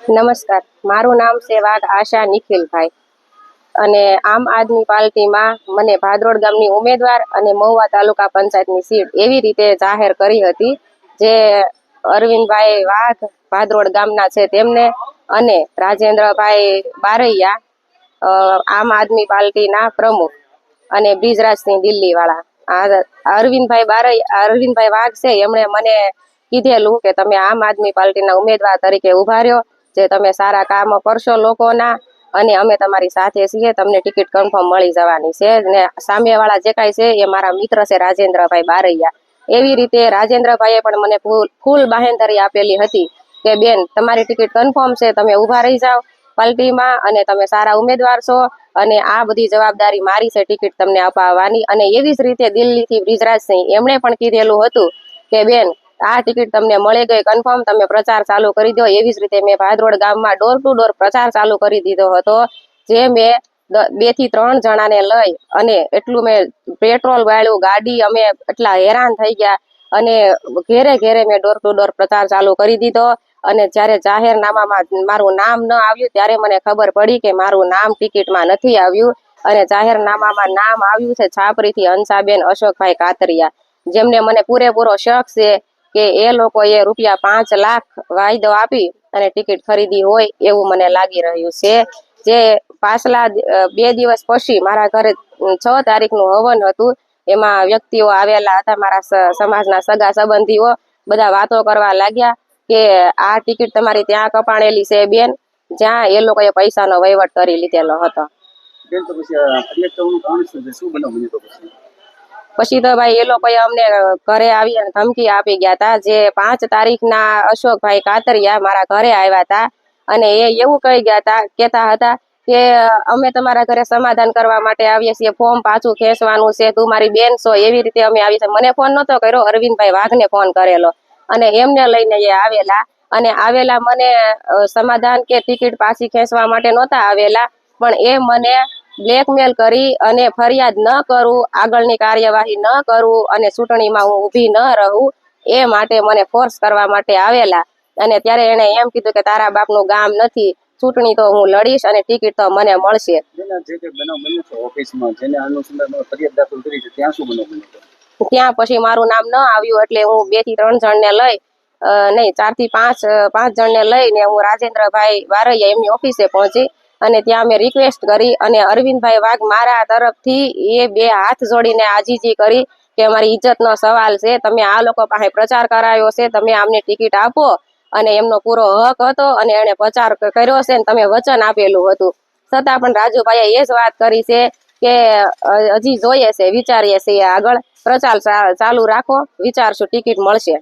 નમસ્કાર, મારું નામ છે વાઘ આશા નિખિલભાઈ અને આમ આદમી પાર્ટીમાં મને ભાદરોડ ગામની ઉમેદવાર અને મહુવા તાલુકા પંચાયતની સીટ એવી રીતે જાહેર કરી હતી જે અરવિંદભાઈ વાઘ ભાદરોડ ગામના છે તેમને અને રાજેન્દ્રભાઈ બારૈયા આમ આદમી પાર્ટીના પ્રમુખ અને બ્રિજરાજસિંહ દિલ્હીવાળા અરવિંદભાઈ વાઘ છે એમણે મને કીધેલું કે તમે આમ આદમી પાર્ટીના ઉમેદવાર તરીકે ઉભા રહ્યો, જે તમે સારા કામો કરશો લોકોના અને અમે તમારી સાથે છીએ, તમને ટિકિટ કન્ફર્મ મળી જવાની છે ને સામેવાળા જે કાંઈ છે એ મારા મિત્ર છે રાજેન્દ્રભાઈ બારૈયા. એવી રીતે રાજેન્દ્રભાઈએ પણ મને ફૂલ બાહેંધરી આપેલી હતી કે બેન તમારી ટિકિટ કન્ફર્મ છે, તમે ઊભા રહી જાઓ પાર્ટીમાં અને તમે સારા ઉમેદવાર છો અને આ બધી જવાબદારી મારી છે ટિકિટ તમને અપાવવાની. અને એવી જ રીતે દિલ્હીથી બ્રિજરાજસિંહ એમણે પણ કીધેલું હતું કે બેન આ ટિકિટ તમને મળી ગઈ કન્ફર્મ, તમે પ્રચાર ચાલુ કરી દો. એવી જ રીતે મેં ભાદરોડ ગામમાં ડોર ટુ ડોર પ્રચાર ચાલુ કરી દીધો હતો, જે મેં 2 થી 3 જણાને લઈ અને એટલું મેં પેટ્રોલ વાળ્યું ગાડી, અમે એટલા હેરાન થઈ ગયા અને ઘેરે ઘેરે મેં ડોર ટુ ડોર પ્રચાર ચાલુ કરી દીધો. અને જ્યારે જાહેરનામામાં મારું નામ ન આવ્યું ત્યારે મને ખબર પડી કે મારું નામ ટિકિટમાં નથી આવ્યું અને જાહેરનામામાં નામ આવ્યું છે છાપરીથી હંસાબેન અશોકભાઈ કાતરિયા, જેમને મને પૂરેપૂરો શક છે કે એ લોકોએ ₹5 લાખ વાયદો આપી અને ટિકિટ ખરીદી હોય એવું મને લાગી રહ્યું છે. જે પાછલા 2 દિવસ પછી મારા ઘરે 6 તારીખનું હવન હતું, એમાં વ્યક્તિઓ આવેલા હતા, મારા સમાજના સગા સંબંધીઓ બધા વાતો કરવા લાગ્યા કે આ ટિકિટ તમારી ત્યાં કપાણેલી છે બેન, જ્યાં એ લોકોએ પૈસાનો વહીવટ કરી લીધેલો હતો. પછી તો ભાઈ એ લોકોએ અમને ઘરે આવી અને ધમકી આપી ગયા હતા. જે 5 તારીખના અશોકભાઈ કાતરિયા મારા ઘરે આવ્યા હતા અને એ એવું કહેતા હતા કે અમે તમારા ઘરે સમાધાન કરવા માટે આવીએ છીએ, ફોર્મ પાછું ખેંચવાનું છે, તું મારી બેન છો, એવી રીતે અમે આવી છે. મને ફોન નહોતો કર્યો, અરવિંદભાઈ વાઘને ફોન કરેલો અને એમને લઈને એ આવેલા મને સમાધાન કે ટિકિટ પાછી ખેંચવા માટે નહોતા આવેલા, પણ એ મને બ્લેકમેલ કરી અને ફરિયાદ ન કરું, આગળની કાર્યવાહી ન કરું અને ચૂંટણીમાં હું ઊભી ન રહું એ માટે મને ફોર્સ કરવા માટે આવેલા. અને ત્યારે એણે એમ કીધું કે તારા બાપનું ગામ નથી, ચૂંટણી તો હું લડીશ અને ટિકિટ તો મને મળશે. ત્યાં પછી મારું નામ ન આવ્યું એટલે હું 2 થી 3 જણને લઈ નહીં 4 થી 5 જણને લઈને હું રાજેન્દ્રભાઈ બારૈયા એમની ઓફિસે પહોંચી અને ત્યાં મેં રિક્વેસ્ટ કરી અને અરવિંદભાઈ વાઘ મારા તરફથી એ 2 હાથ જોડીને આજીજી કરી કે અમારી ઇજ્જતનો સવાલ છે, તમે આ લોકો પાસે પ્રચાર કરાયો છે, તમે આમને ટિકિટ આપો અને એમનો પૂરો હક હતો અને એને પ્રચાર કર્યો છે ને તમે વચન આપેલું હતું. છતાં પણ રાજુભાઈએ એ જ વાત કરી છે કે હજી જોઈએ છે, વિચારીએ છીએ, આગળ પ્રચાર ચાલુ રાખો, વિચારશું, ટિકિટ મળશે.